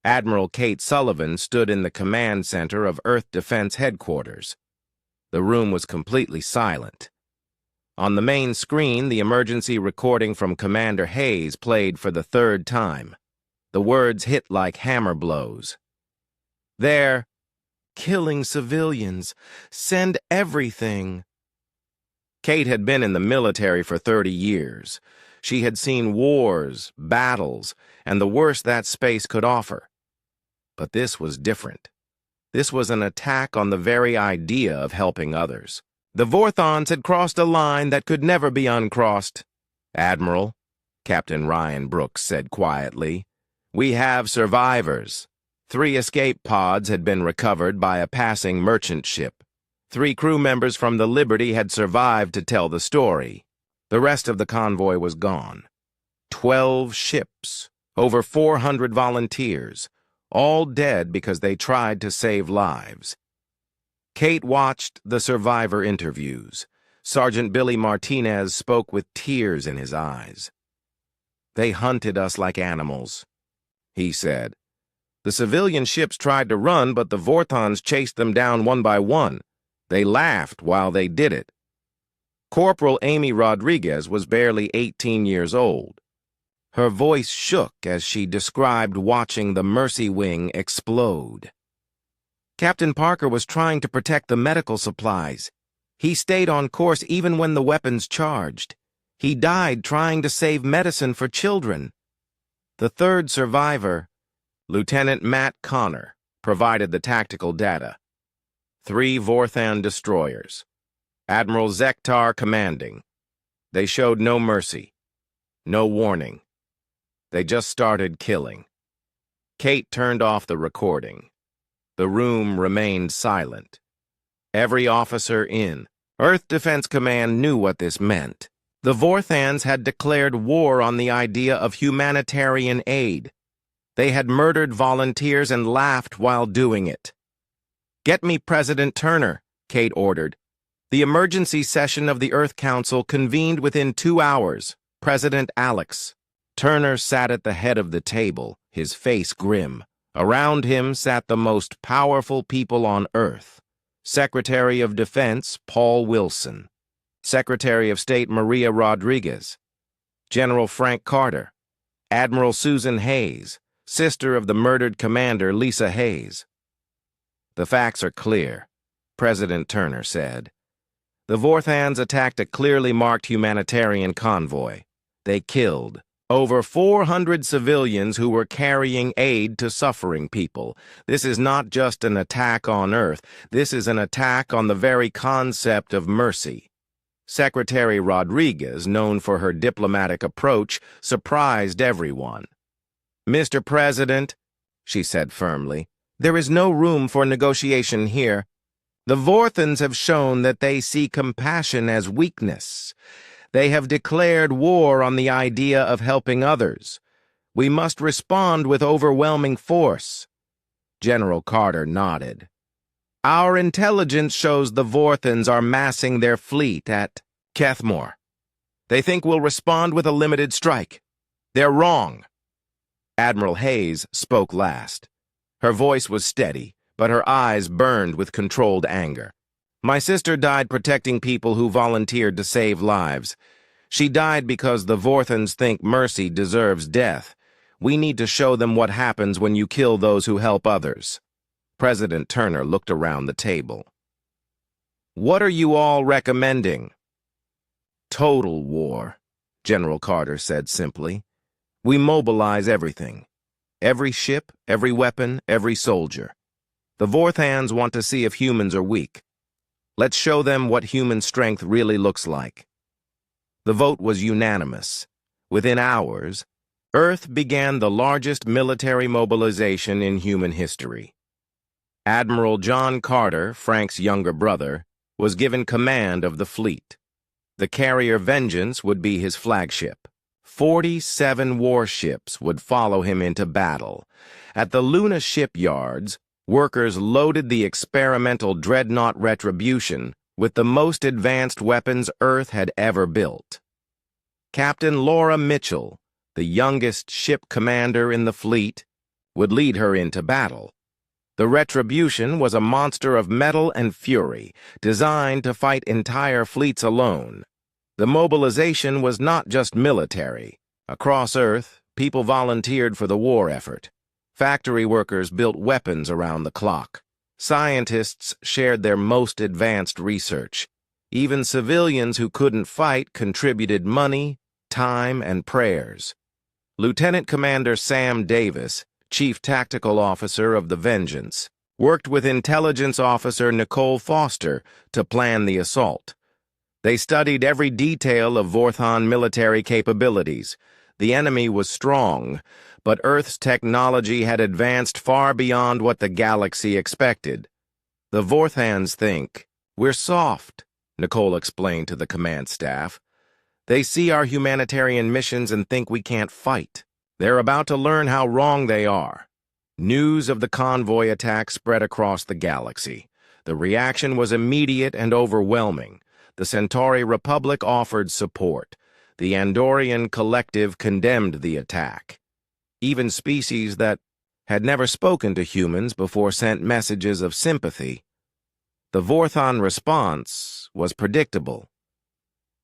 Admiral Kate Sullivan stood in the command center of Earth Defense Headquarters. The room was completely silent. On the main screen, the emergency recording from Commander Hayes played for the third time. The words hit like hammer blows. "They're killing civilians. Send everything." Kate had been in the military for 30 years. She had seen wars, battles, and the worst that space could offer. But this was different. This was an attack on the very idea of helping others. The Vorthons had crossed a line that could never be uncrossed. "Admiral," Captain Ryan Brooks said quietly, "we have survivors. 3 escape pods had been recovered by a passing merchant ship. 3 crew members from the Liberty had survived to tell the story. The rest of the convoy was gone. 12 ships, over 400 volunteers, all dead because they tried to save lives." Kate watched the survivor interviews. Sergeant Billy Martinez spoke with tears in his eyes. "They hunted us like animals," he said. "The civilian ships tried to run, but the Vorthons chased them down one by one. They laughed while they did it." Corporal Amy Rodriguez was barely 18 years old. Her voice shook as she described watching the Mercy Wing explode. "Captain Parker was trying to protect the medical supplies. He stayed on course even when the weapons charged. He died trying to save medicine for children." The third survivor, Lieutenant Matt Connor, provided the tactical data. 3 Vorthan destroyers. Admiral Zektar commanding. They showed no mercy, no warning. They just started killing. Kate turned off the recording. The room remained silent. Every officer in Earth Defense Command knew what this meant. The Vorthans had declared war on the idea of humanitarian aid. They had murdered volunteers and laughed while doing it. "Get me President Turner," Kate ordered. The emergency session of the Earth Council convened within 2 hours. President Alex. Turner sat at the head of the table, his face grim. Around him sat the most powerful people on Earth. Secretary of Defense Paul Wilson. Secretary of State Maria Rodriguez. General Frank Carter. Admiral Susan Hayes, sister of the murdered commander Lisa Hayes. "The facts are clear," President Turner said. "The Vorthans attacked a clearly marked humanitarian convoy. They killed over 400 civilians who were carrying aid to suffering people. This is not just an attack on Earth. This is an attack on the very concept of mercy." Secretary Rodriguez, known for her diplomatic approach, surprised everyone. "Mr. President," she said firmly, "there is no room for negotiation here. The Vorthans have shown that they see compassion as weakness. They have declared war on the idea of helping others. We must respond with overwhelming force." General Carter nodded. "Our intelligence shows the Vorthans are massing their fleet at Kethmore. They think we'll respond with a limited strike. They're wrong." Admiral Hayes spoke last. Her voice was steady, but her eyes burned with controlled anger. "My sister died protecting people who volunteered to save lives. She died because the Vorthans think mercy deserves death. We need to show them what happens when you kill those who help others." President Turner looked around the table. "What are you all recommending?" "Total war," General Carter said simply. "We mobilize everything. Every ship, every weapon, every soldier. The Vorthans want to see if humans are weak. Let's show them what human strength really looks like." The vote was unanimous. Within hours, Earth began the largest military mobilization in human history. Admiral John Carter, Frank's younger brother, was given command of the fleet. The carrier Vengeance would be his flagship. 47 warships would follow him into battle. At the Luna shipyards, workers loaded the experimental dreadnought Retribution with the most advanced weapons Earth had ever built. Captain Laura Mitchell, the youngest ship commander in the fleet, would lead her into battle. The Retribution was a monster of metal and fury, designed to fight entire fleets alone. The mobilization was not just military. Across Earth, people volunteered for the war effort. Factory workers built weapons around the clock. Scientists shared their most advanced research. Even civilians who couldn't fight contributed money, time, and prayers. Lieutenant Commander Sam Davis, Chief Tactical Officer of the Vengeance, worked with Intelligence Officer Nicole Foster to plan the assault. They studied every detail of Vorthon military capabilities. The enemy was strong, but Earth's technology had advanced far beyond what the galaxy expected. The Vorthans think, "We're soft," Nicole explained to the command staff. "They see our humanitarian missions and think we can't fight. They're about to learn how wrong they are." News of the convoy attack spread across the galaxy. The reaction was immediate and overwhelming. The Centauri Republic offered support. The Andorian Collective condemned the attack. Even species that had never spoken to humans before sent messages of sympathy. The Vorthon response was predictable.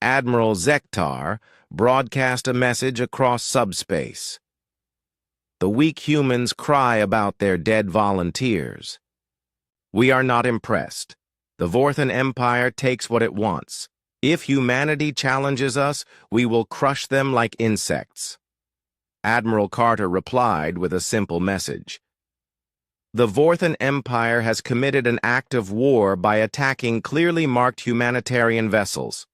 Admiral Zektar broadcast a message across subspace. "The weak humans cry about their dead volunteers. We are not impressed. The Vorthon Empire takes what it wants. If humanity challenges us, we will crush them like insects." Admiral Carter replied with a simple message. "The Vorthon Empire has committed an act of war by attacking clearly marked humanitarian vessels.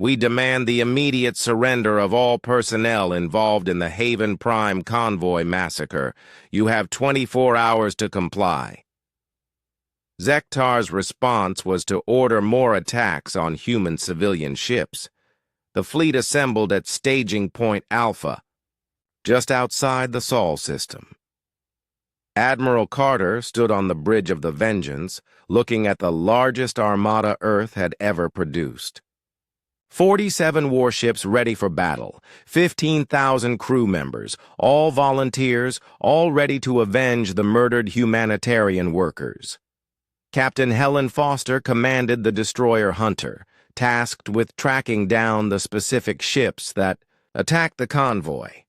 We demand the immediate surrender of all personnel involved in the Haven Prime convoy massacre. You have 24 hours to comply." Zektar's response was to order more attacks on human civilian ships. The fleet assembled at Staging Point Alpha, just outside the Sol system. Admiral Carter stood on the bridge of the Vengeance, looking at the largest armada Earth had ever produced. 47 warships ready for battle, 15,000 crew members, all volunteers, all ready to avenge the murdered humanitarian workers. Captain Helen Foster commanded the destroyer Hunter, tasked with tracking down the specific ships that attacked the convoy.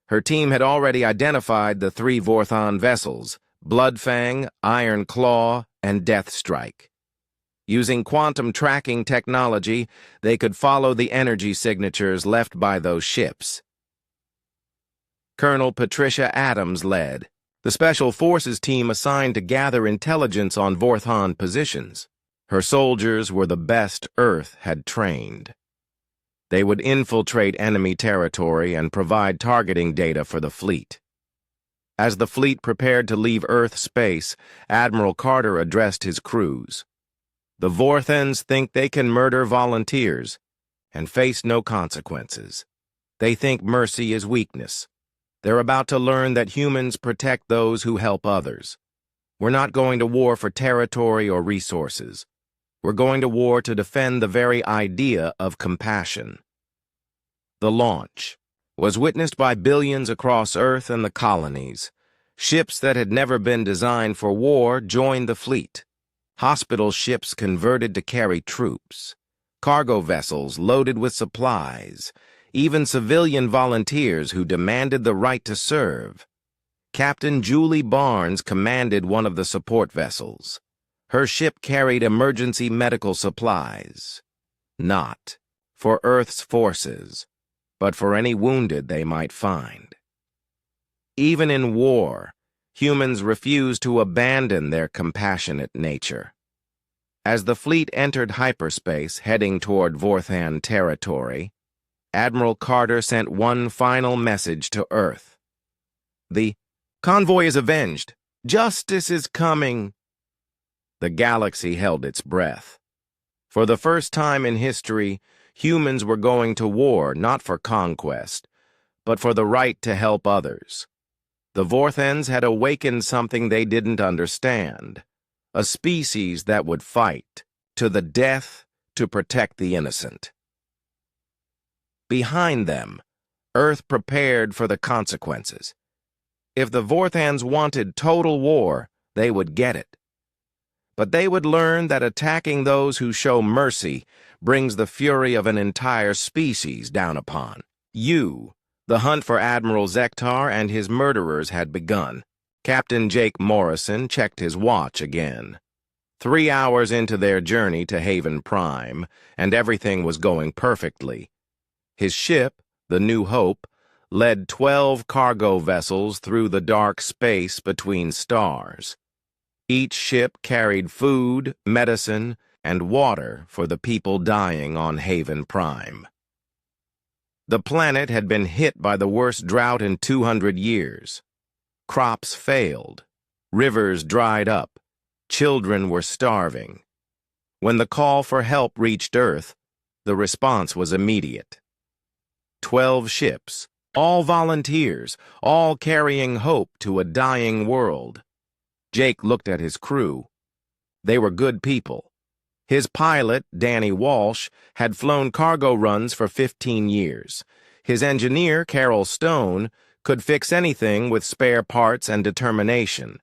Her team had already identified the 3 Vorthon vessels, Bloodfang, Iron Claw, and Deathstrike. Using quantum tracking technology, they could follow the energy signatures left by those ships. Colonel Patricia Adams led the Special Forces team assigned to gather intelligence on Vorthon positions. Her soldiers were the best Earth had trained. They would infiltrate enemy territory and provide targeting data for the fleet. As the fleet prepared to leave Earth space, Admiral Carter addressed his crews. "The Vorthans think they can murder volunteers and face no consequences. They think mercy is weakness. They're about to learn that humans protect those who help others. We're not going to war for territory or resources. We're going to war to defend the very idea of compassion." The launch was witnessed by billions across Earth and the colonies. Ships that had never been designed for war joined the fleet. Hospital ships converted to carry troops. Cargo vessels loaded with supplies. Even civilian volunteers who demanded the right to serve. Captain Julie Barnes commanded one of the support vessels. Her ship carried emergency medical supplies. Not for Earth's forces, but for any wounded they might find. Even in war, humans refuse to abandon their compassionate nature. As the fleet entered hyperspace heading toward Vorthon territory, Admiral Carter sent one final message to Earth. "The convoy is avenged. Justice is coming." The galaxy held its breath. For the first time in history, humans were going to war not for conquest, but for the right to help others. The Vorthans had awakened something they didn't understand, a species that would fight to the death to protect the innocent. Behind them, Earth prepared for the consequences. If the Vorthans wanted total war, they would get it. But they would learn that attacking those who show mercy brings the fury of an entire species down upon you. The hunt for Admiral Zektar and his murderers had begun. Captain Jake Morrison checked his watch again. 3 hours into their journey to Haven Prime, and everything was going perfectly. His ship, the New Hope, led 12 cargo vessels through the dark space between stars. Each ship carried food, medicine, and water for the people dying on Haven Prime. The planet had been hit by the worst drought in 200 years. Crops failed. Rivers dried up. Children were starving. When the call for help reached Earth, the response was immediate. 12 ships, all volunteers, all carrying hope to a dying world. Jake looked at his crew. They were good people. His pilot, Danny Walsh, had flown cargo runs for 15 years. His engineer, Carol Stone, could fix anything with spare parts and determination.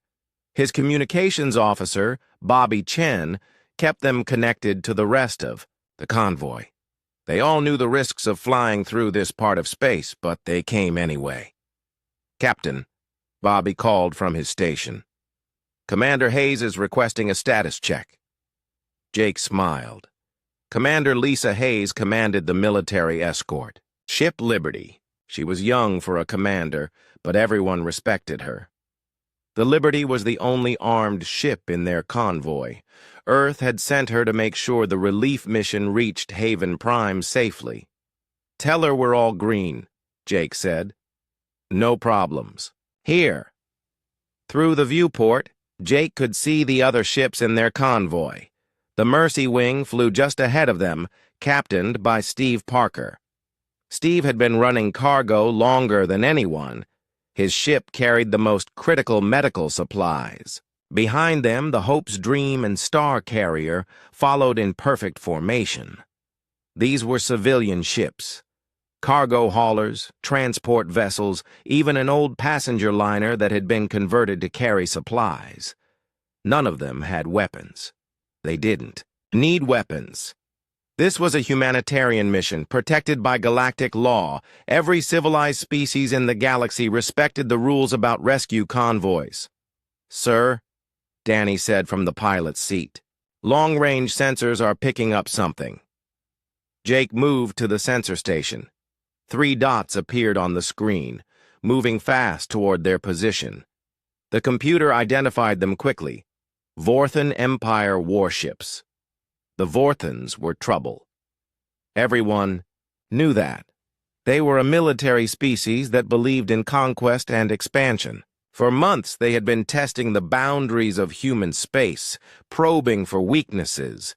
His communications officer, Bobby Chen, kept them connected to the rest of the convoy. They all knew the risks of flying through this part of space, but they came anyway. "Captain," Bobby called from his station. "Commander Hayes is requesting a status check." Jake smiled. Commander Lisa Hayes commanded the military escort, Ship Liberty. She was young for a commander, but everyone respected her. The Liberty was the only armed ship in their convoy. Earth had sent her to make sure the relief mission reached Haven Prime safely. "Tell her we're all green," Jake said. "No problems. Here." Through the viewport, Jake could see the other ships in their convoy. The Mercy Wing flew just ahead of them, captained by Steve Parker. Steve had been running cargo longer than anyone. His ship carried the most critical medical supplies. Behind them, the Hope's Dream and Star Carrier followed in perfect formation. These were civilian ships. Cargo haulers, transport vessels, even an old passenger liner that had been converted to carry supplies. None of them had weapons. They didn't need weapons. This was a humanitarian mission protected by galactic law. Every civilized species in the galaxy respected the rules about rescue convoys. "Sir," Danny said from the pilot's seat, "long-range sensors are picking up something." Jake moved to the sensor station. 3 dots appeared on the screen, moving fast toward their position. The computer identified them quickly. Vorthan Empire warships. The Vorthans were trouble. Everyone knew that. They were a military species that believed in conquest and expansion. For months they had been testing the boundaries of human space, probing for weaknesses.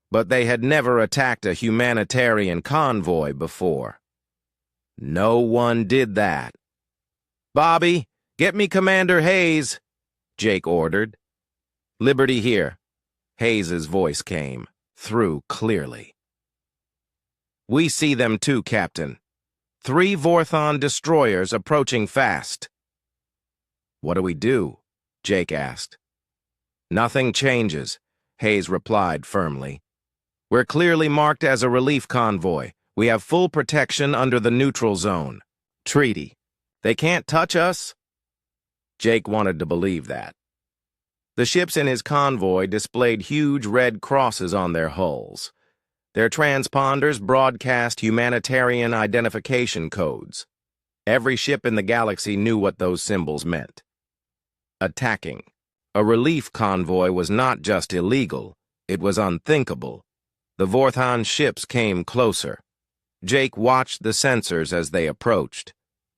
But they had never attacked a humanitarian convoy before. No one did that. "Bobby, get me Commander Hayes," Jake ordered. "Liberty here." Hayes's voice came through clearly. "We see them too, Captain. 3 Vorthon destroyers approaching fast." "What do we do?" Jake asked. "Nothing changes," Hayes replied firmly. "We're clearly marked as a relief convoy. We have full protection under the neutral zone. Treaty. They can't touch us?" Jake wanted to believe that. The ships in his convoy displayed huge red crosses on their hulls. Their transponders broadcast humanitarian identification codes. Every ship in the galaxy knew what those symbols meant. Attacking a relief convoy was not just illegal, it was unthinkable. The Vorthon ships came closer. Jake watched the sensors as they approached.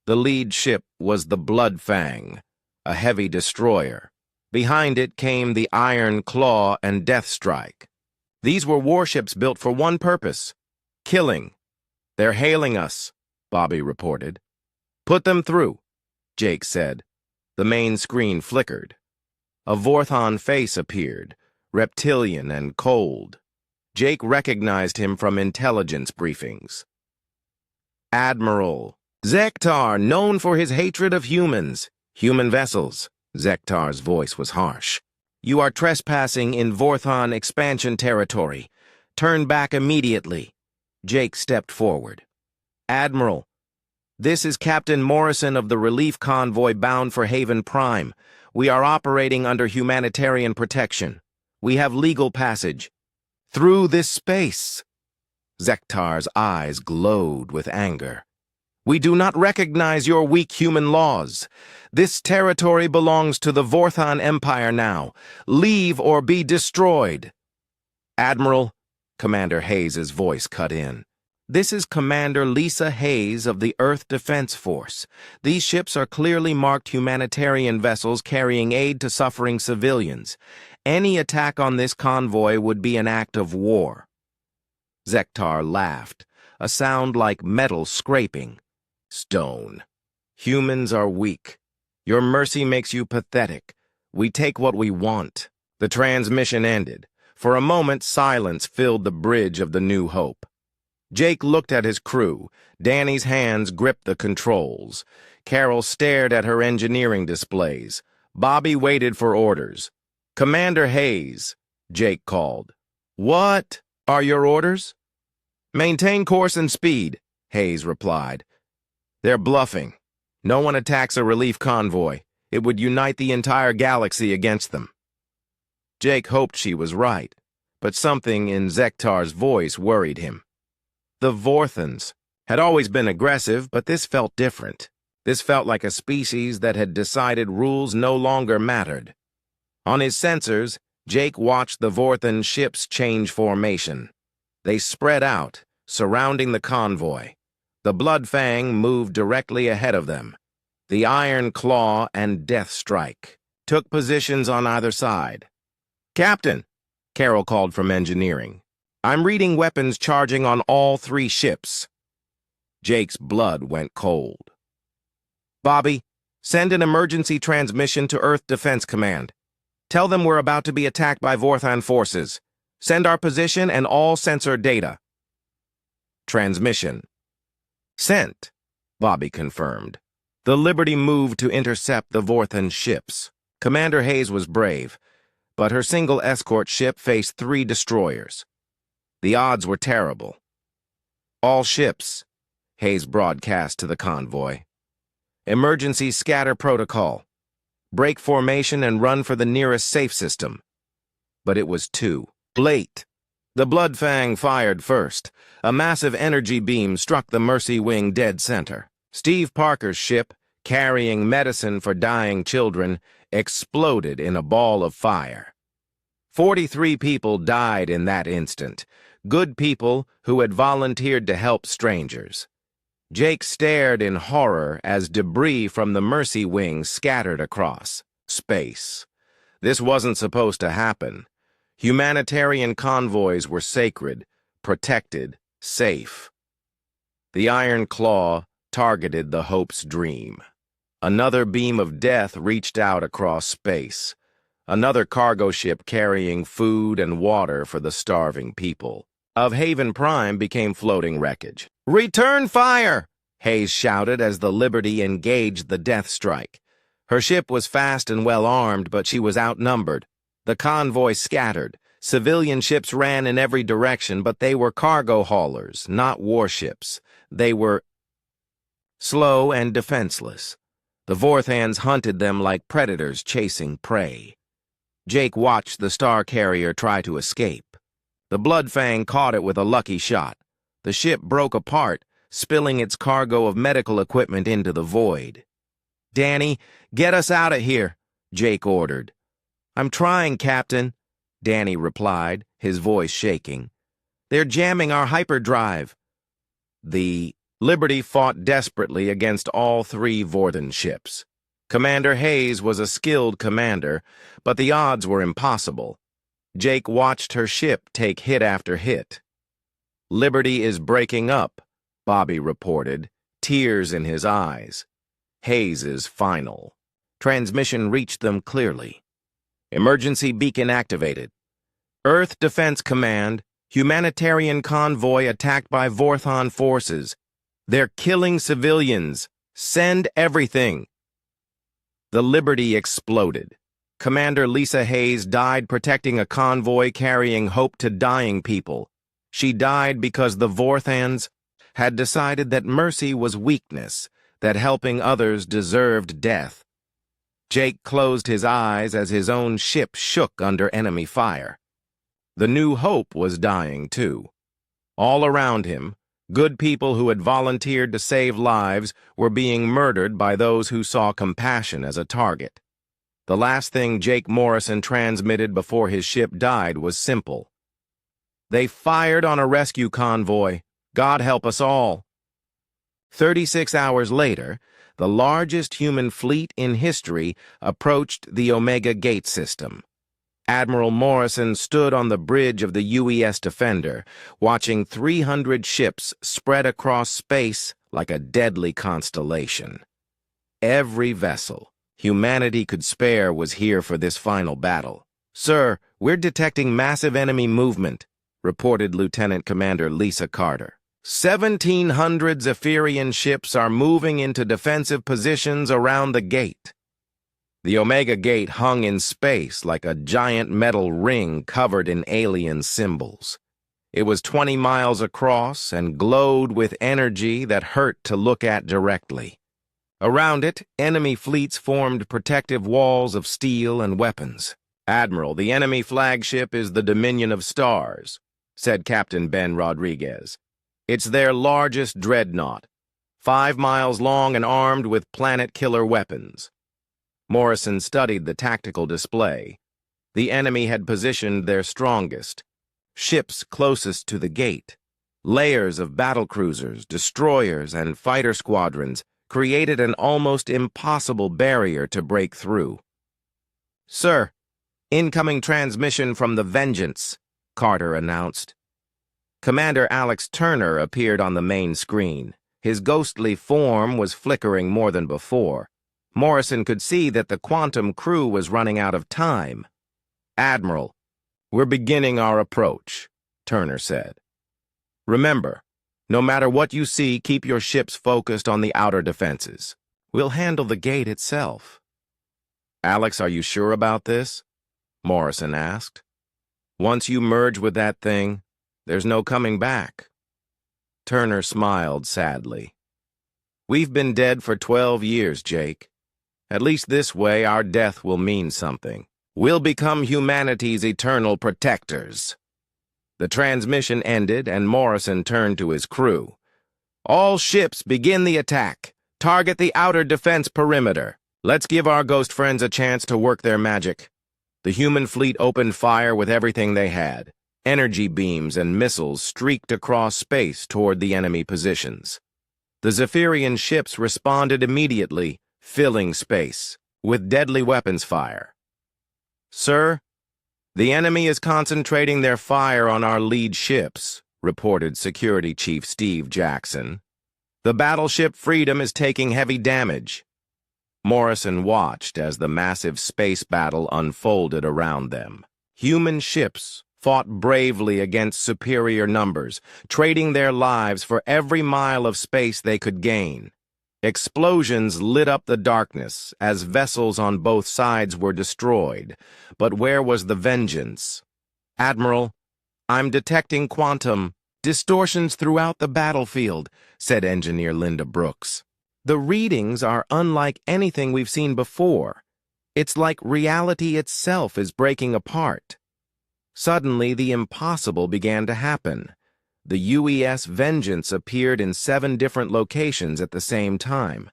The lead ship was the Bloodfang, a heavy destroyer. Behind it came the Iron Claw and Deathstrike. These were warships built for one purpose: killing. "They're hailing us," Bobby reported. "Put them through," Jake said. The main screen flickered. A Vorthon face appeared, reptilian and cold. Jake recognized him from intelligence briefings. "Admiral Zektar, known for his hatred of humans. Human vessels. Zektar's voice was harsh. You are trespassing in Vorthon expansion territory. Turn back immediately. Jake stepped forward. Admiral, this is Captain Morrison of the relief convoy bound for Haven Prime. We are operating under humanitarian protection. We have legal passage. Through this space. Zektar's eyes glowed with anger. We do not recognize your weak human laws. This territory belongs to the Vorthon Empire now. Leave or be destroyed. Admiral, Commander Hayes' voice cut in. This is Commander Lisa Hayes of the Earth Defense Force. These ships are clearly marked humanitarian vessels carrying aid to suffering civilians. Any attack on this convoy would be an act of war. Zektar laughed, a sound like metal scraping. Stone. Humans are weak. Your mercy makes you pathetic. We take what we want. The transmission ended. For a moment, silence filled the bridge of the New Hope. Jake looked at his crew. Danny's hands gripped the controls. Carol stared at her engineering displays. Bobby waited for orders. Commander Hayes, Jake called. What are your orders? Maintain course and speed, Hayes replied. They're bluffing. No one attacks a relief convoy. It would unite the entire galaxy against them. Jake hoped she was right, but something in Zektar's voice worried him. The Vorthons had always been aggressive, but this felt different. This felt like a species that had decided rules no longer mattered. On his sensors, Jake watched the Vorthon ships change formation. They spread out, surrounding the convoy. The Bloodfang moved directly ahead of them. The Iron Claw and Deathstrike took positions on either side. Captain, Carol called from engineering. I'm reading weapons charging on all 3 ships. Jake's blood went cold. Bobby, send an emergency transmission to Earth Defense Command. Tell them we're about to be attacked by Vorthon forces. Send our position and all sensor data. Transmission. Sent, Bobby confirmed. The Liberty moved to intercept the Vorthon ships. Commander Hayes was brave, but her single escort ship faced 3 destroyers. The odds were terrible. All ships, Hayes broadcast to the convoy. Emergency scatter protocol. Break formation and run for the nearest safe system. But it was too late. The Bloodfang fired first. A massive energy beam struck the Mercy Wing dead center. Steve Parker's ship, carrying medicine for dying children, exploded in a ball of fire. 43 people died in that instant. Good people who had volunteered to help strangers. Jake stared in horror as debris from the Mercy Wing scattered across space. This wasn't supposed to happen. Humanitarian convoys were sacred, protected, safe. The Iron Claw targeted the Hope's dream. Another beam of death reached out across space. Another cargo ship carrying food and water for the starving people of Haven Prime became floating wreckage. Return fire! Hayes shouted as the Liberty engaged the Deathstrike. Her ship was fast and well armed, but she was outnumbered. The convoy scattered. Civilian ships ran in every direction, but they were cargo haulers, not warships. They were slow and defenseless. The Vorthans hunted them like predators chasing prey. Jake watched the star carrier try to escape. The Bloodfang caught it with a lucky shot. The ship broke apart, spilling its cargo of medical equipment into the void. Danny, get us out of here, Jake ordered. I'm trying, Captain, Danny replied, his voice shaking. They're jamming our hyperdrive. The Liberty fought desperately against all 3 Vorthon ships. Commander Hayes was a skilled commander, but the odds were impossible. Jake watched her ship take hit after hit. Liberty is breaking up, Bobby reported, tears in his eyes. Hayes' final. Transmission reached them clearly. Emergency beacon activated. Earth Defense Command, humanitarian convoy attacked by Vorthon forces. They're killing civilians. Send everything. The Liberty exploded. Commander Lisa Hayes died protecting a convoy carrying hope to dying people. She died because the Vorthans had decided that mercy was weakness, that helping others deserved death. Jake closed his eyes as his own ship shook under enemy fire. The New Hope was dying, too. All around him, good people who had volunteered to save lives were being murdered by those who saw compassion as a target. The last thing Jake Morrison transmitted before his ship died was simple. They fired on a rescue convoy. God help us all. 36 hours later, the largest human fleet in history approached the Omega Gate system. Admiral Morrison stood on the bridge of the UES Defender, watching 300 ships spread across space like a deadly constellation. Every vessel humanity could spare was here for this final battle. "Sir, we're detecting massive enemy movement," reported Lieutenant Commander Lisa Carter. 1,700 Zephyrian ships are moving into defensive positions around the gate. The Omega Gate hung in space like a giant metal ring covered in alien symbols. It was 20 miles across and glowed with energy that hurt to look at directly. Around it, enemy fleets formed protective walls of steel and weapons. "Admiral, the enemy flagship is the Dominion of Stars," said Captain Ben Rodriguez. "It's their largest dreadnought, 5 miles long and armed with planet-killer weapons." Morrison studied the tactical display. The enemy had positioned their strongest, ships closest to the gate. Layers of battlecruisers, destroyers, and fighter squadrons created an almost impossible barrier to break through. "Sir, incoming transmission from the Vengeance," Carter announced. Commander Alex Turner appeared on the main screen. His ghostly form was flickering more than before. Morrison could see that the Quantum crew was running out of time. "Admiral, we're beginning our approach," Turner said. "Remember, no matter what you see, keep your ships focused on the outer defenses. We'll handle the gate itself." "Alex, are you sure about this?" Morrison asked. "Once you merge with that thing, there's no coming back." Turner smiled sadly. "We've been dead for 12 years, Jake. At least this way our death will mean something. We'll become humanity's eternal protectors." The transmission ended and Morrison turned to his crew. "All ships begin the attack. Target the outer defense perimeter. Let's give our ghost friends a chance to work their magic." The human fleet opened fire with everything they had. Energy beams and missiles streaked across space toward the enemy positions. The Zephyrian ships responded immediately, filling space with deadly weapons fire. "Sir, the enemy is concentrating their fire on our lead ships," reported Security Chief Steve Jackson. "The battleship Freedom is taking heavy damage." Morrison watched as the massive space battle unfolded around them. Human ships fought bravely against superior numbers, trading their lives for every mile of space they could gain. Explosions lit up the darkness as vessels on both sides were destroyed. But where was the vengeance? "Admiral, I'm detecting quantum distortions throughout the battlefield," said Engineer Linda Brooks. "The readings are unlike anything we've seen before. It's like reality itself is breaking apart." Suddenly, the impossible began to happen. The UES Vengeance appeared in 7 different locations at the same time.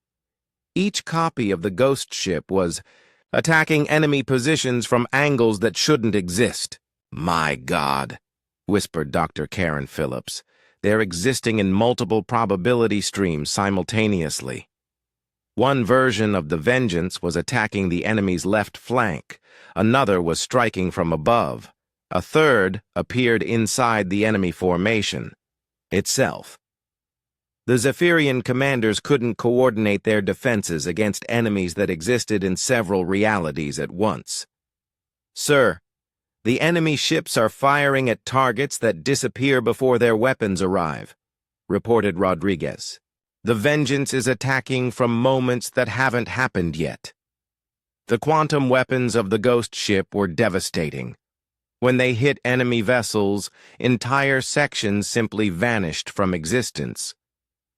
Each copy of the ghost ship was attacking enemy positions from angles that shouldn't exist. "My God," whispered Dr. Karen Phillips. "They're existing in multiple probability streams simultaneously." One version of the Vengeance was attacking the enemy's left flank. Another was striking from above. A third appeared inside the enemy formation itself. The Zephyrian commanders couldn't coordinate their defenses against enemies that existed in several realities at once. "Sir, the enemy ships are firing at targets that disappear before their weapons arrive," reported Rodriguez. "The Vengeance is attacking from moments that haven't happened yet." The quantum weapons of the ghost ship were devastating. When they hit enemy vessels, entire sections simply vanished from existence.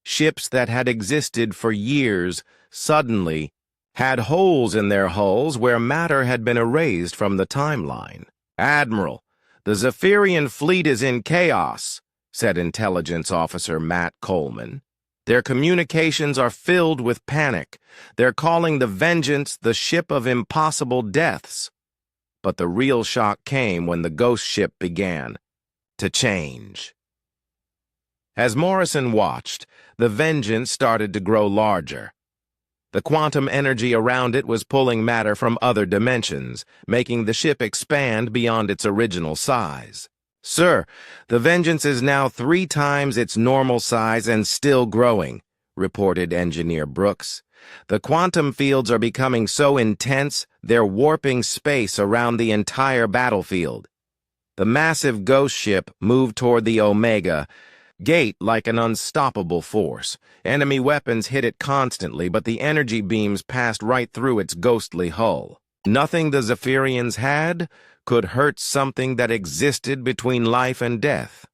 Ships that had existed for years suddenly had holes in their hulls where matter had been erased from the timeline. "Admiral, the Zephyrian fleet is in chaos," said Intelligence Officer Matt Coleman. "Their communications are filled with panic. They're calling the Vengeance the ship of impossible deaths." But the real shock came when the ghost ship began to change. As Morrison watched, the Vengeance started to grow larger. The quantum energy around it was pulling matter from other dimensions, making the ship expand beyond its original size. "Sir, the Vengeance is now 3 times its normal size and still growing," reported Engineer Brooks. "The quantum fields are becoming so intense, they're warping space around the entire battlefield." The massive ghost ship moved toward the Omega Gate like an unstoppable force. Enemy weapons hit it constantly, but the energy beams passed right through its ghostly hull. Nothing the Zephyrians had could hurt something that existed between life and death.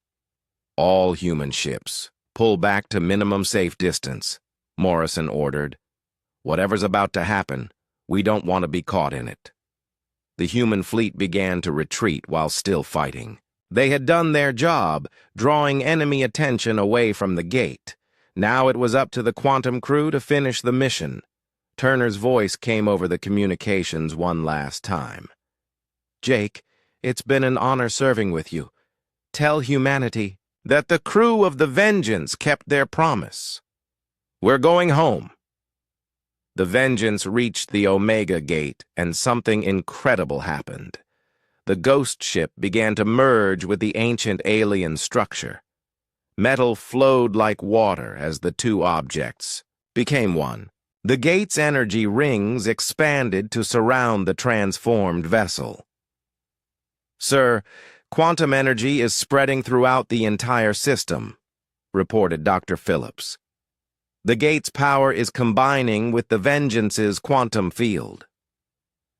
"All human ships, pull back to minimum safe distance," Morrison ordered. "Whatever's about to happen, we don't want to be caught in it." The human fleet began to retreat while still fighting. They had done their job, drawing enemy attention away from the gate. Now it was up to the quantum crew to finish the mission. Turner's voice came over the communications one last time. "Jake, it's been an honor serving with you. Tell humanity that the crew of the Vengeance kept their promise. We're going home." The Vengeance reached the Omega Gate, and something incredible happened. The ghost ship began to merge with the ancient alien structure. Metal flowed like water as the two objects became one. The gate's energy rings expanded to surround the transformed vessel. "Sir, quantum energy is spreading throughout the entire system," reported Dr. Phillips. "The gate's power is combining with the Vengeance's quantum field."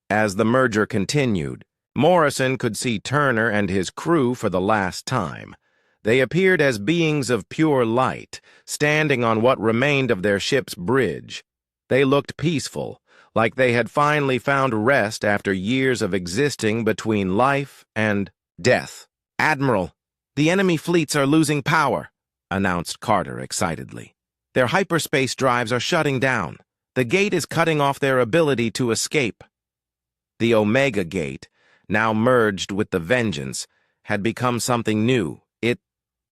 As the merger continued, Morrison could see Turner and his crew for the last time. They appeared as beings of pure light, standing on what remained of their ship's bridge. They looked peaceful, like they had finally found rest after years of existing between life and death. "Admiral, the enemy fleets are losing power," announced Carter excitedly. "Their hyperspace drives are shutting down. The gate is cutting off their ability to escape." The Omega Gate, now merged with the Vengeance, had become something new. It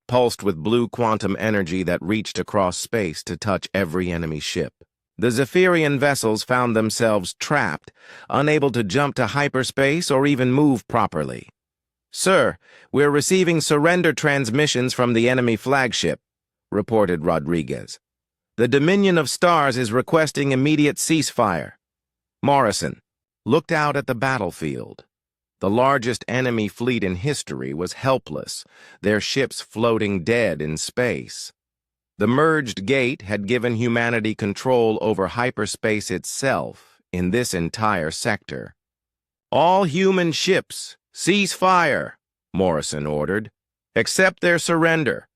pulsed with blue quantum energy that reached across space to touch every enemy ship. The Zephyrian vessels found themselves trapped, unable to jump to hyperspace or even move properly. "Sir, we're receiving surrender transmissions from the enemy flagship," reported Rodriguez. "The Dominion of Stars is requesting immediate ceasefire." Morrison looked out at the battlefield. The largest enemy fleet in history was helpless, their ships floating dead in space. The merged gate had given humanity control over hyperspace itself in this entire sector. "All human ships, cease fire," Morrison ordered. "Accept their surrender."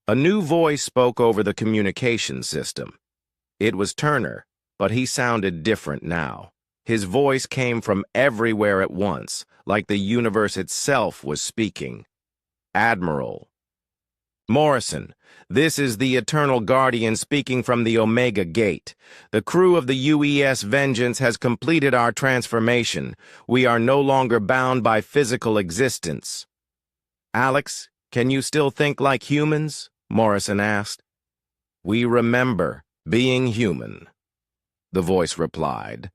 A new voice spoke over the communication system. It was Turner, but he sounded different now. His voice came from everywhere at once, like the universe itself was speaking. "Admiral." "Morrison, this is the Eternal Guardian speaking from the Omega Gate. The crew of the UES Vengeance has completed our transformation. We are no longer bound by physical existence." "Alex, can you still think like humans?" Morrison asked. "We remember being human," the voice replied.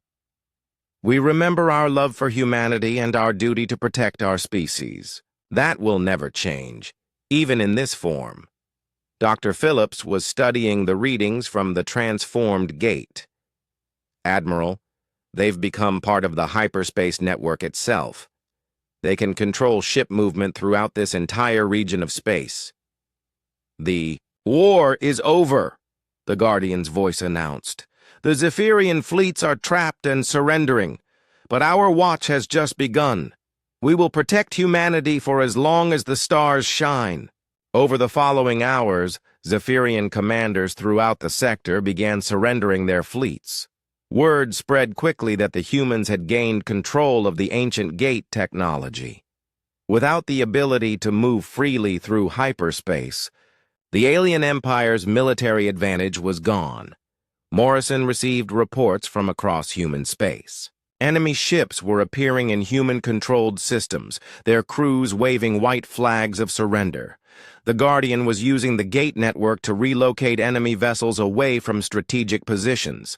"We remember our love for humanity and our duty to protect our species. That will never change, even in this form." Dr. Phillips was studying the readings from the transformed gate. "Admiral, they've become part of the hyperspace network itself. They can control ship movement throughout this entire region of space." "The war is over," the Guardian's voice announced. The Zephyrian fleets are trapped and surrendering, but our watch has just begun. We will protect humanity for as long as the stars shine." Over the following hours, Zephyrian commanders throughout the sector began surrendering their fleets. Word spread quickly that the humans had gained control of the ancient gate technology. Without the ability to move freely through hyperspace, the alien empire's military advantage was gone. Morrison received reports from across human space. Enemy ships were appearing in human-controlled systems, their crews waving white flags of surrender. The Guardian was using the gate network to relocate enemy vessels away from strategic positions.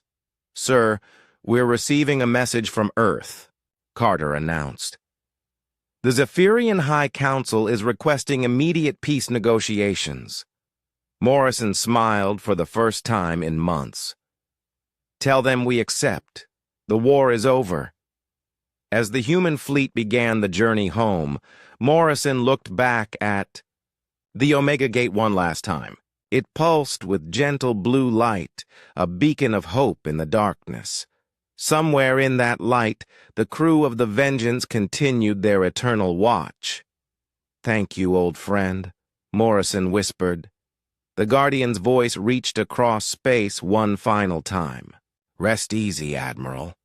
"Sir, we're receiving a message from Earth," Carter announced. "The Zephyrian High Council is requesting immediate peace negotiations." Morrison smiled for the first time in months. "Tell them we accept. The war is over." As the human fleet began the journey home, Morrison looked back at the Omega Gate one last time. It pulsed with gentle blue light, a beacon of hope in the darkness. Somewhere in that light, the crew of the Vengeance continued their eternal watch. "Thank you, old friend," Morrison whispered. The Guardian's voice reached across space one final time. "Rest easy, Admiral.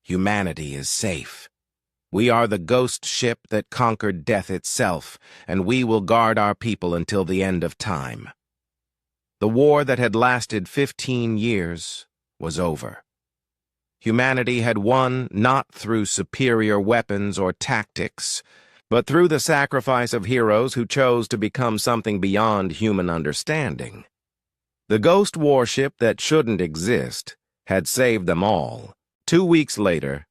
Humanity is safe. We are the ghost ship that conquered death itself, and we will guard our people until the end of time." The war that had lasted 15 years was over. Humanity had won not through superior weapons or tactics, but through the sacrifice of heroes who chose to become something beyond human understanding. The ghost warship that shouldn't exist had saved them all. 2 weeks later,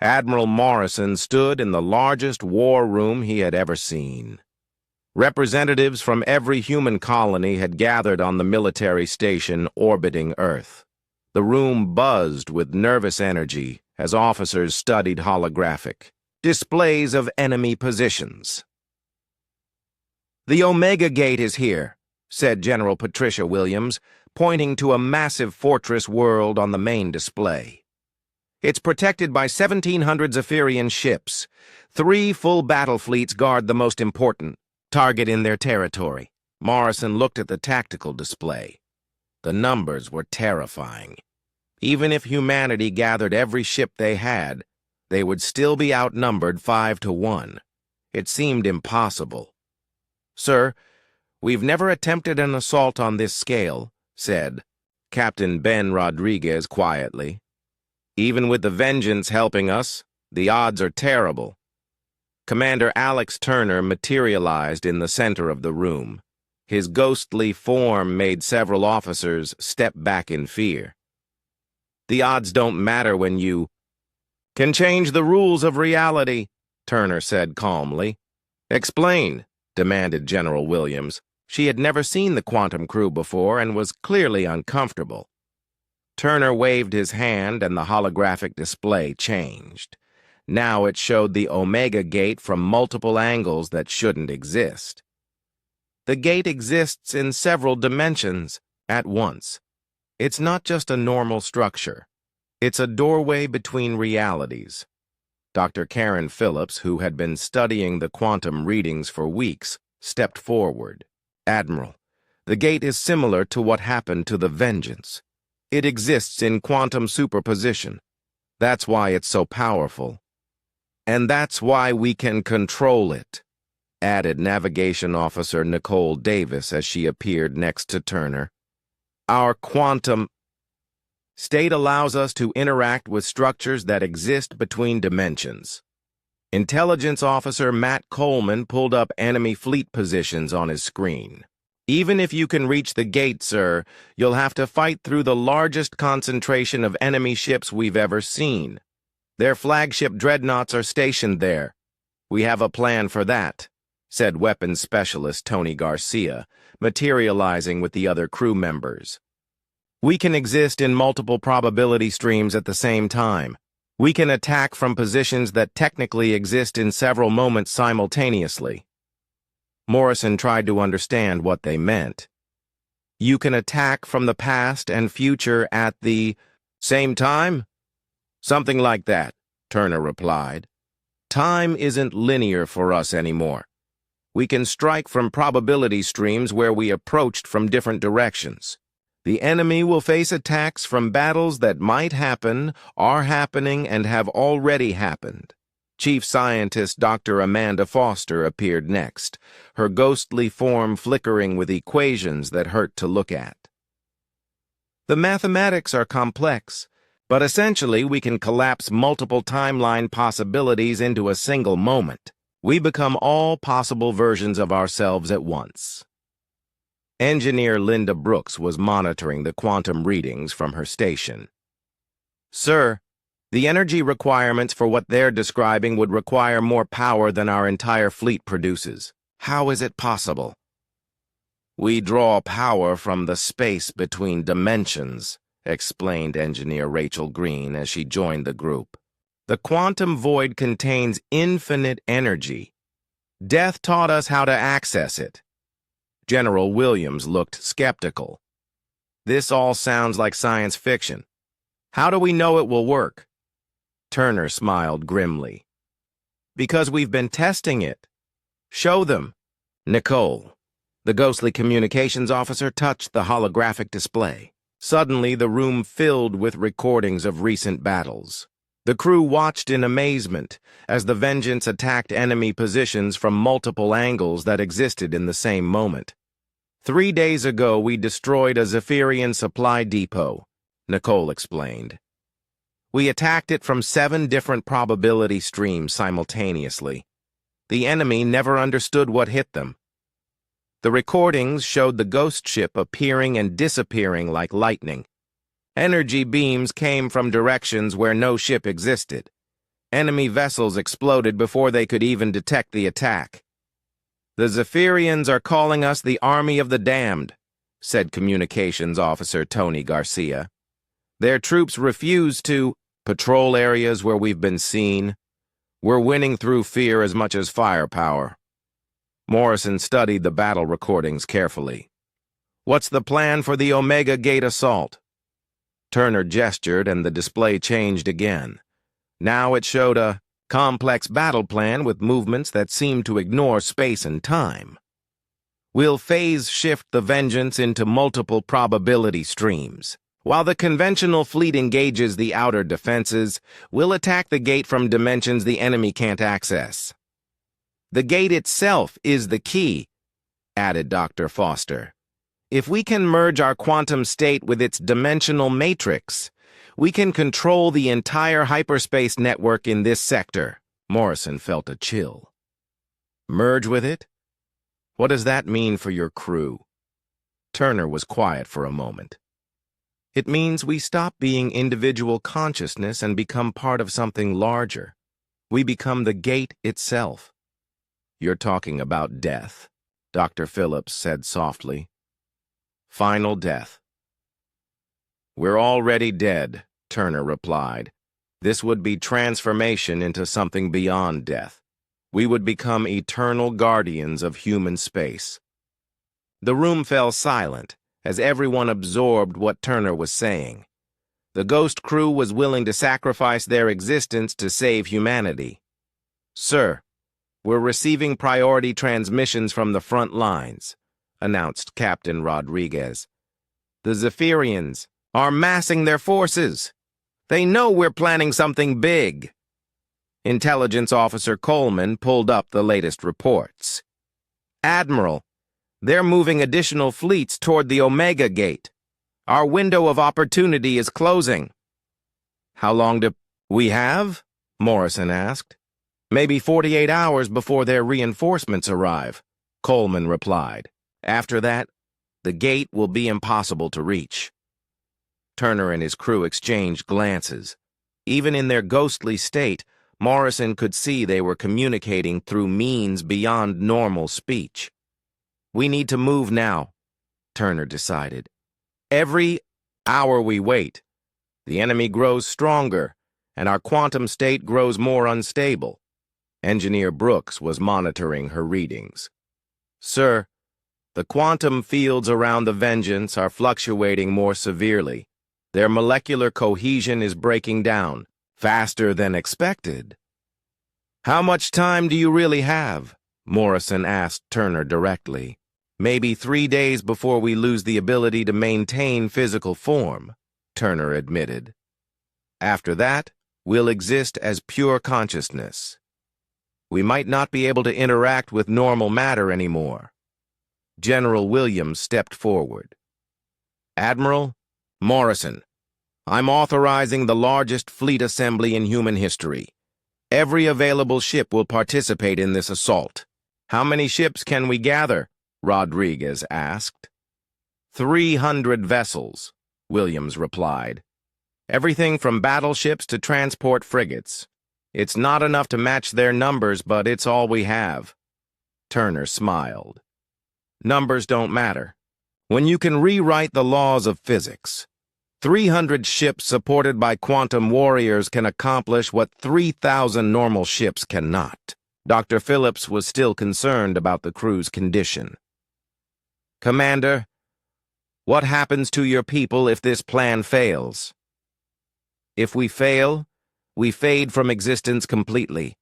Admiral Morrison stood in the largest war room he had ever seen. Representatives from every human colony had gathered on the military station orbiting Earth. The room buzzed with nervous energy as officers studied holographic displays of enemy positions. "The Omega Gate is here," said General Patricia Williams, pointing to a massive fortress world on the main display. "It's protected by 1,700 Zephyrian ships. 3 full battle fleets guard the most important target in their territory." Morrison looked at the tactical display. The numbers were terrifying. Even if humanity gathered every ship they had, they would still be outnumbered 5-1. It seemed impossible. "Sir, we've never attempted an assault on this scale," said Captain Ben Rodriguez quietly. "Even with the Vengeance helping us, the odds are terrible." Commander Alex Turner materialized in the center of the room. His ghostly form made several officers step back in fear. "The odds don't matter when you can change the rules of reality," Turner said calmly. "Explain," demanded General Williams. She had never seen the Quantum crew before and was clearly uncomfortable. Turner waved his hand and the holographic display changed. Now it showed the Omega Gate from multiple angles that shouldn't exist. The gate exists in several dimensions at once. It's not just a normal structure. It's a doorway between realities. Dr. Karen Phillips, who had been studying the quantum readings for weeks, stepped forward. "Admiral, the gate is similar to what happened to the Vengeance. It exists in quantum superposition. That's why it's so powerful. And that's why we can control it," added Navigation Officer Nicole Davis as she appeared next to Turner. "Our quantum state allows us to interact with structures that exist between dimensions." Intelligence Officer Matt Coleman pulled up enemy fleet positions on his screen. "Even if you can reach the gate, sir, you'll have to fight through the largest concentration of enemy ships we've ever seen. Their flagship dreadnoughts are stationed there. We have a plan for that," said Weapons Specialist Tony Garcia, materializing with the other crew members. "We can exist in multiple probability streams at the same time. We can attack from positions that technically exist in several moments simultaneously." Morrison tried to understand what they meant. "You can attack from the past and future at the Same time? Something like that, Turner replied. Time isn't linear for us anymore. We can strike from probability streams where we approached from different directions. The enemy will face attacks from battles that might happen, are happening, and have already happened. Chief Scientist Dr. Amanda Foster appeared next, her ghostly form flickering with equations that hurt to look at. The mathematics are complex, but essentially we can collapse multiple timeline possibilities into a single moment. We become all possible versions of ourselves at once. Engineer Linda Brooks was monitoring the quantum readings from her station. Sir, the energy requirements for what they're describing would require more power than our entire fleet produces. How is it possible? We draw power from the space between dimensions, explained Engineer Rachel Green as she joined the group. The quantum void contains infinite energy. Death taught us how to access it. General Williams looked skeptical. This all sounds like science fiction. How do we know it will work? Turner smiled grimly. Because we've been testing it. Show them. Nicole, the ghostly communications officer, touched the holographic display. Suddenly, the room filled with recordings of recent battles. The crew watched in amazement as the Vengeance attacked enemy positions from multiple angles that existed in the same moment. 3 days ago, we destroyed a Zephyrian supply depot, Nicole explained. We attacked it from 7 different probability streams simultaneously. The enemy never understood what hit them. The recordings showed the ghost ship appearing and disappearing like lightning. Energy beams came from directions where no ship existed. Enemy vessels exploded before they could even detect the attack. The Zephyrians are calling us the Army of the Damned, said Communications Officer Tony Garcia. Their troops refuse to patrol areas where we've been seen. We're winning through fear as much as firepower. Morrison studied the battle recordings carefully. What's the plan for the Omega Gate assault? Turner gestured and the display changed again. Now it showed a complex battle plan with movements that seemed to ignore space and time. We'll phase shift the Vengeance into multiple probability streams. While the conventional fleet engages the outer defenses, we'll attack the gate from dimensions the enemy can't access. The gate itself is the key, added Dr. Foster. If we can merge our quantum state with its dimensional matrix, we can control the entire hyperspace network in this sector. Morrison felt a chill. Merge with it? What does that mean for your crew? Turner was quiet for a moment. It means we stop being individual consciousness and become part of something larger. We become the gate itself. You're talking about death, Dr. Phillips said softly. Final death. We're already dead, Turner replied. This would be transformation into something beyond death. We would become eternal guardians of human space. The room fell silent as everyone absorbed what Turner was saying. The ghost crew was willing to sacrifice their existence to save humanity. Sir, we're receiving priority transmissions from the front lines, announced Captain Rodriguez. The Zephyrians are massing their forces. They know we're planning something big. Intelligence Officer Coleman pulled up the latest reports. Admiral, they're moving additional fleets toward the Omega Gate. Our window of opportunity is closing. How long do we have? Morrison asked. Maybe 48 hours before their reinforcements arrive, Coleman replied. After that, the gate will be impossible to reach. Turner and his crew exchanged glances. Even in their ghostly state, Morrison could see they were communicating through means beyond normal speech. We need to move now, Turner decided. Every hour we wait, the enemy grows stronger, and our quantum state grows more unstable. Engineer Brooks was monitoring her readings. Sir, the quantum fields around the Vengeance are fluctuating more severely. Their molecular cohesion is breaking down, faster than expected. How much time do you really have? Morrison asked Turner directly. Maybe 3 days before we lose the ability to maintain physical form, Turner admitted. After that, we'll exist as pure consciousness. We might not be able to interact with normal matter anymore. General Williams stepped forward. Admiral Morrison, I'm authorizing the largest fleet assembly in human history. Every available ship will participate in this assault. How many ships can we gather? Rodriguez asked. 300 vessels, Williams replied. Everything from battleships to transport frigates. It's not enough to match their numbers, but it's all we have. Turner smiled. Numbers don't matter. When you can rewrite the laws of physics, 300 ships supported by quantum warriors can accomplish what 3,000 normal ships cannot. Dr. Phillips was still concerned about the crew's condition. Commander, what happens to your people if this plan fails? If we fail, we fade from existence completely,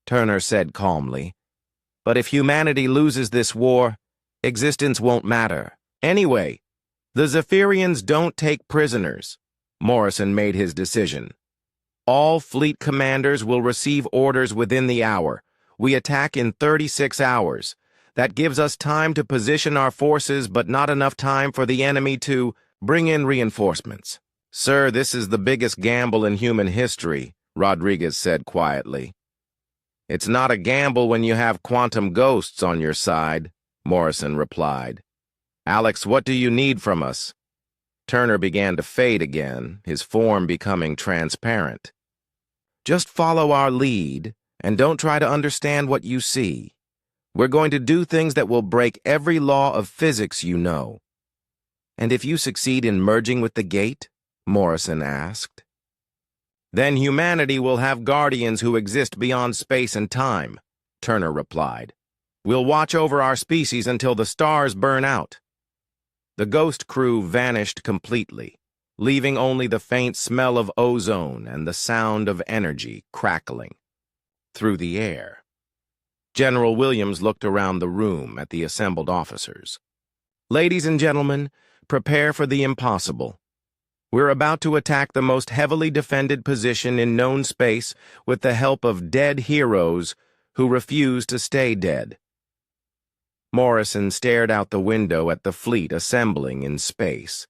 Turner said calmly. But if humanity loses this war, existence won't matter. Anyway, the Zephyrians don't take prisoners. Morrison made his decision. All fleet commanders will receive orders within the hour. We attack in 36 hours. That gives us time to position our forces, but not enough time for the enemy to bring in reinforcements. Sir, this is the biggest gamble in human history, Rodriguez said quietly. It's not a gamble when you have quantum ghosts on your side, Morrison replied. Alex, what do you need from us? Turner began to fade again, his form becoming transparent. Just follow our lead, and don't try to understand what you see. We're going to do things that will break every law of physics you know. And if you succeed in merging with the gate? Morrison asked. Then humanity will have guardians who exist beyond space and time, Turner replied. We'll watch over our species until the stars burn out. The ghost crew vanished completely, leaving only the faint smell of ozone and the sound of energy crackling through the air. General Williams looked around the room at the assembled officers. Ladies and gentlemen, prepare for the impossible. We're about to attack the most heavily defended position in known space with the help of dead heroes who refuse to stay dead. Morrison stared out the window at the fleet assembling in space.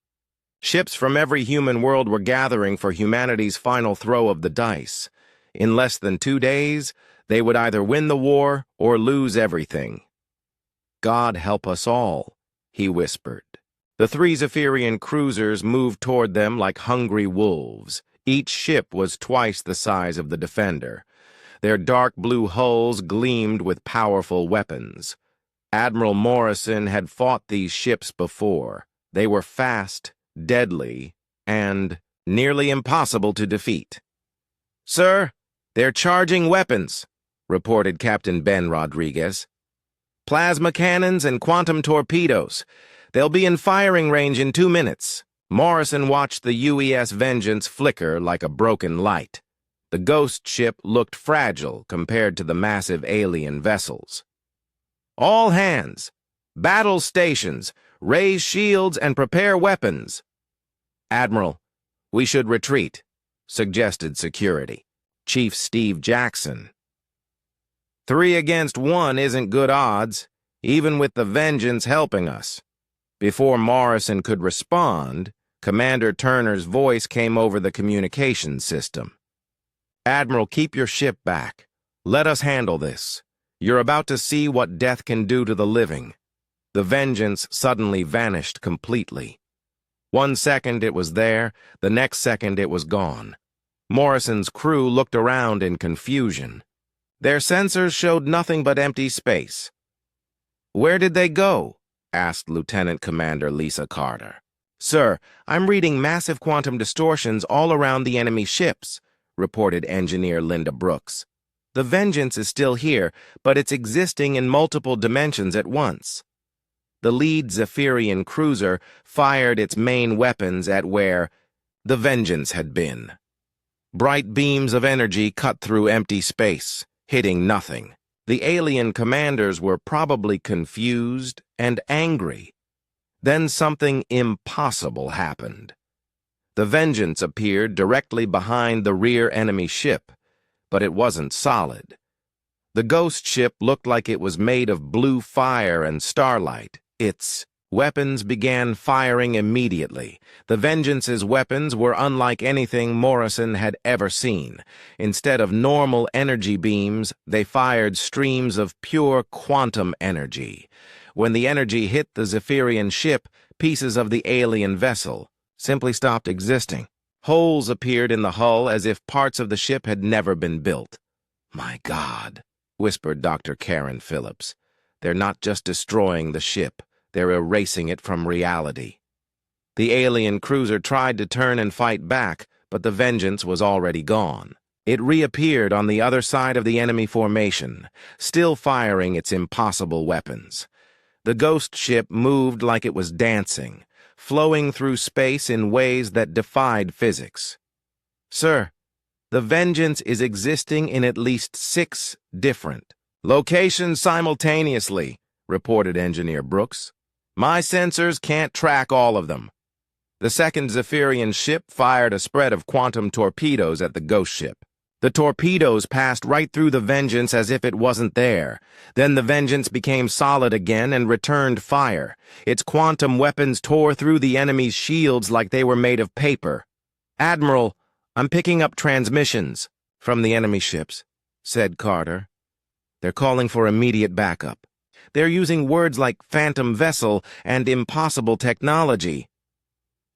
Ships from every human world were gathering for humanity's final throw of the dice. In less than 2 days, they would either win the war or lose everything. God help us all, he whispered. The 3 Zephyrian cruisers moved toward them like hungry wolves. Each ship was twice the size of the defender. Their dark blue hulls gleamed with powerful weapons. Admiral Morrison had fought these ships before. They were fast, deadly, and nearly impossible to defeat. Sir, they're charging weapons, reported Captain Ben Rodriguez. Plasma cannons and quantum torpedoes. They'll be in firing range in 2 minutes. Morrison watched the UES Vengeance flicker like a broken light. The ghost ship looked fragile compared to the massive alien vessels. All hands, battle stations, raise shields and prepare weapons. Admiral, we should retreat, suggested security. Chief Steve Jackson. 3 against 1 isn't good odds, even with the Vengeance helping us. Before Morrison could respond, Commander Turner's voice came over the communications system. Admiral, keep your ship back. Let us handle this. You're about to see what death can do to the living. The Vengeance suddenly vanished completely. 1 second it was there, the next second it was gone. Morrison's crew looked around in confusion. Their sensors showed nothing but empty space. Where did they go? Asked Lieutenant Commander Lisa Carter. Sir, I'm reading massive quantum distortions all around the enemy ships, reported Engineer Linda Brooks. The Vengeance is still here, but it's existing in multiple dimensions at once. The lead Zephyrian cruiser fired its main weapons at where the Vengeance had been. Bright beams of energy cut through empty space, hitting nothing. The alien commanders were probably confused and angry. Then something impossible happened. The Vengeance appeared directly behind the rear enemy ship, but it wasn't solid. The ghost ship looked like it was made of blue fire and starlight. Its weapons began firing immediately. The Vengeance's weapons were unlike anything Morrison had ever seen. Instead of normal energy beams, they fired streams of pure quantum energy. When the energy hit the Zephyrian ship, pieces of the alien vessel simply stopped existing. Holes appeared in the hull as if parts of the ship had never been built. "My God," whispered Dr. Karen Phillips. "They're not just destroying the ship. They're erasing it from reality." The alien cruiser tried to turn and fight back, but the Vengeance was already gone. It reappeared on the other side of the enemy formation, still firing its impossible weapons. The ghost ship moved like it was dancing, flowing through space in ways that defied physics. "Sir, the Vengeance is existing in at least 6 different locations simultaneously," reported Engineer Brooks. "My sensors can't track all of them." The second Zephyrian ship fired a spread of quantum torpedoes at the ghost ship. The torpedoes passed right through the Vengeance as if it wasn't there. Then the Vengeance became solid again and returned fire. Its quantum weapons tore through the enemy's shields like they were made of paper. "Admiral, I'm picking up transmissions from the enemy ships," said Carter. "They're calling for immediate backup. They're using words like phantom vessel and impossible technology."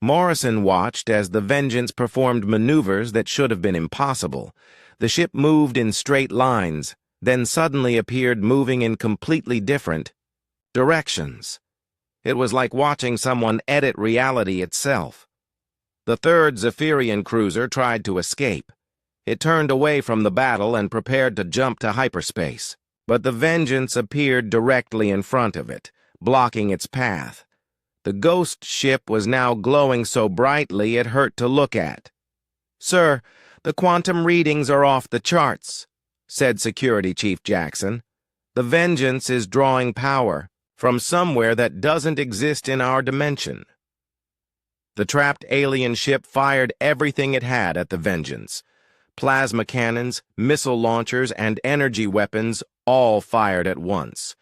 Morrison watched as the Vengeance performed maneuvers that should have been impossible. The ship moved in straight lines, then suddenly appeared moving in completely different directions. It was like watching someone edit reality itself. The third Zephyrian cruiser tried to escape. It turned away from the battle and prepared to jump to hyperspace. But the Vengeance appeared directly in front of it, blocking its path. The ghost ship was now glowing so brightly it hurt to look at. "Sir, the quantum readings are off the charts," said Security Chief Jackson. "The Vengeance is drawing power from somewhere that doesn't exist in our dimension." The trapped alien ship fired everything it had at the Vengeance. Plasma cannons, missile launchers, and energy weapons all fired at once.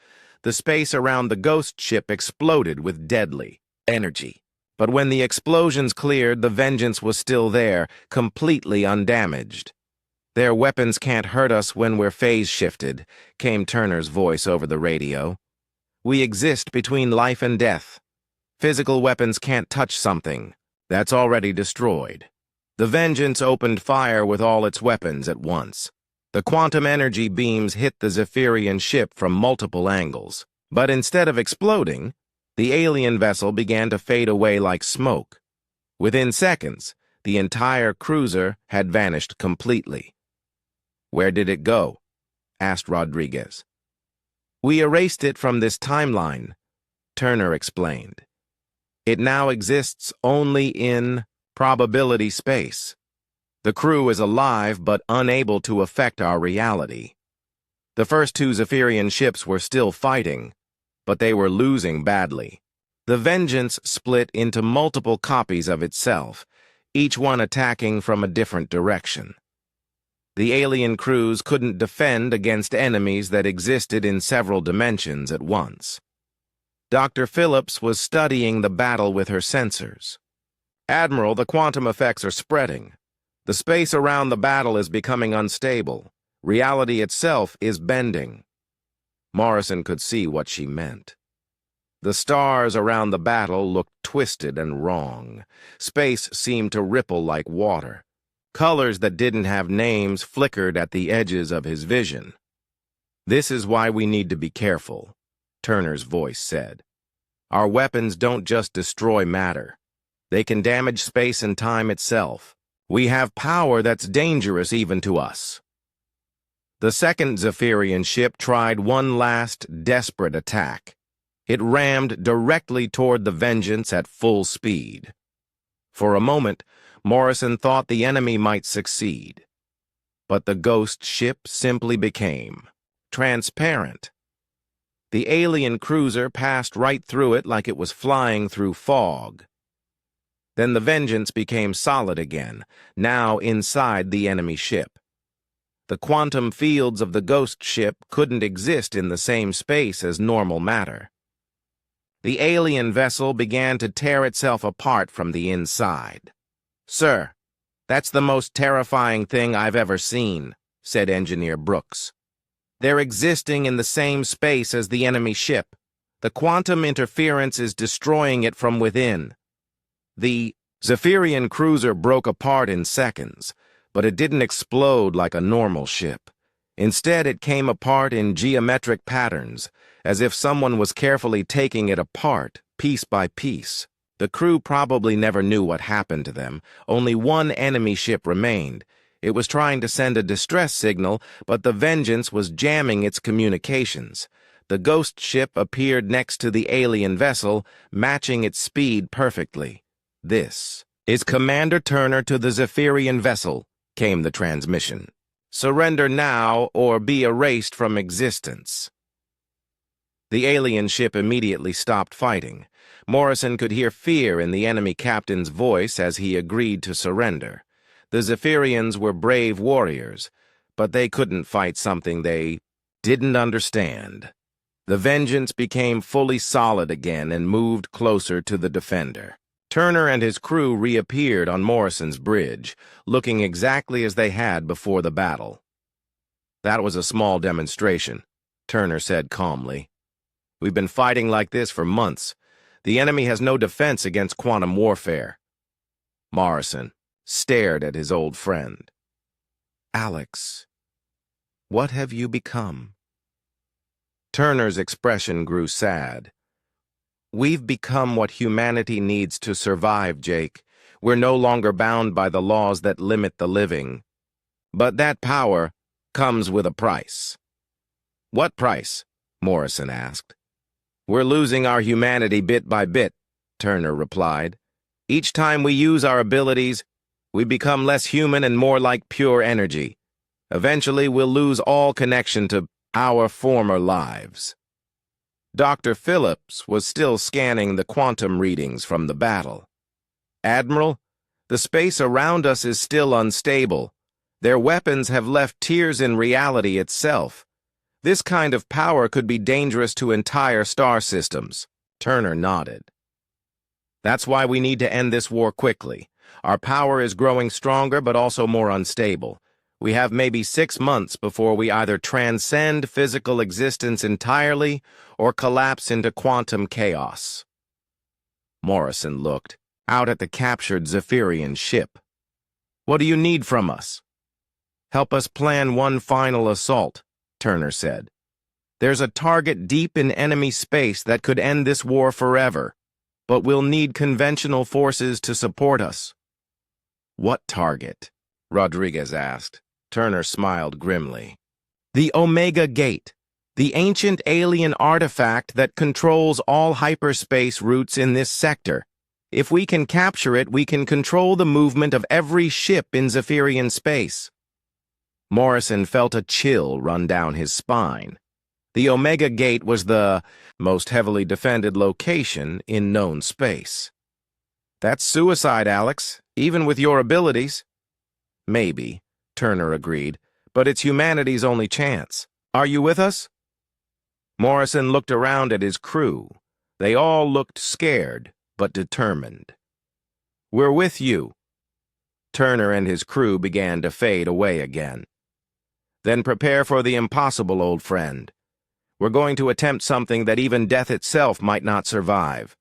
The space around the ghost ship exploded with deadly energy. But when the explosions cleared, the Vengeance was still there, completely undamaged. "Their weapons can't hurt us when we're phase shifted," came Turner's voice over the radio. "We exist between life and death. Physical weapons can't touch something that's already destroyed." The Vengeance opened fire with all its weapons at once. The quantum energy beams hit the Zephyrian ship from multiple angles. But instead of exploding, the alien vessel began to fade away like smoke. Within seconds, the entire cruiser had vanished completely. "Where did it go?" asked Rodriguez. "We erased it from this timeline," Turner explained. "It now exists only in probability space. The crew is alive but unable to affect our reality. The first 2 Zephyrian ships were still fighting, but they were losing badly. The Vengeance split into multiple copies of itself, each one attacking from a different direction. The alien crews couldn't defend against enemies that existed in several dimensions at once. Dr. Phillips was studying the battle with her sensors. "Admiral, the quantum effects are spreading. The space around the battle is becoming unstable. Reality itself is bending." Morrison could see what she meant. The stars around the battle looked twisted and wrong. Space seemed to ripple like water. Colors that didn't have names flickered at the edges of his vision. "This is why we need to be careful," Turner's voice said. "Our weapons don't just destroy matter. They can damage space and time itself. We have power that's dangerous even to us." The second Zephyrian ship tried one last desperate attack. It rammed directly toward the Vengeance at full speed. For a moment, Morrison thought the enemy might succeed. But the ghost ship simply became transparent. The alien cruiser passed right through it like it was flying through fog. Then the Vengeance became solid again, now inside the enemy ship. The quantum fields of the ghost ship couldn't exist in the same space as normal matter. The alien vessel began to tear itself apart from the inside. "Sir, that's the most terrifying thing I've ever seen," said Engineer Brooks. "They're existing in the same space as the enemy ship. The quantum interference is destroying it from within." The Zephyrian cruiser broke apart in seconds, but it didn't explode like a normal ship. Instead, it came apart in geometric patterns, as if someone was carefully taking it apart, piece by piece. The crew probably never knew what happened to them. Only one enemy ship remained. It was trying to send a distress signal, but the Vengeance was jamming its communications. The ghost ship appeared next to the alien vessel, matching its speed perfectly. "This is Commander Turner to the Zephyrian vessel," came the transmission. "Surrender now or be erased from existence." The alien ship immediately stopped fighting. Morrison could hear fear in the enemy captain's voice as he agreed to surrender. The Zephyrians were brave warriors, but they couldn't fight something they didn't understand. The Vengeance became fully solid again and moved closer to the Defender. Turner and his crew reappeared on Morrison's bridge, looking exactly as they had before the battle. "That was a small demonstration," Turner said calmly. "We've been fighting like this for months. The enemy has no defense against quantum warfare." Morrison stared at his old friend. "Alex, what have you become?" Turner's expression grew sad. "We've become what humanity needs to survive, Jake. We're no longer bound by the laws that limit the living. But that power comes with a price." "What price?" Morrison asked. "We're losing our humanity bit by bit," Turner replied. "Each time we use our abilities, we become less human and more like pure energy. Eventually, we'll lose all connection to our former lives." Dr. Phillips was still scanning the quantum readings from the battle. "Admiral, the space around us is still unstable. Their weapons have left tears in reality itself. This kind of power could be dangerous to entire star systems." Turner nodded. "That's why we need to end this war quickly. Our power is growing stronger but also more unstable. We have maybe 6 months before we either transcend physical existence entirely or collapse into quantum chaos." Morrison looked out at the captured Zephyrian ship. "What do you need from us?" "Help us plan one final assault," Turner said. "There's a target deep in enemy space that could end this war forever, but we'll need conventional forces to support us." "What target?" Rodriguez asked. Turner smiled grimly. "The Omega Gate, the ancient alien artifact that controls all hyperspace routes in this sector. If we can capture it, we can control the movement of every ship in Zephyrian space." Morrison felt a chill run down his spine. The Omega Gate was the most heavily defended location in known space. "That's suicide, Alex, even with your abilities." "Maybe," Turner agreed, "but it's humanity's only chance. Are you with us?" Morrison looked around at his crew. They all looked scared, but determined. "We're with you." Turner and his crew began to fade away again. "Then prepare for the impossible, old friend. We're going to attempt something that even death itself might not survive.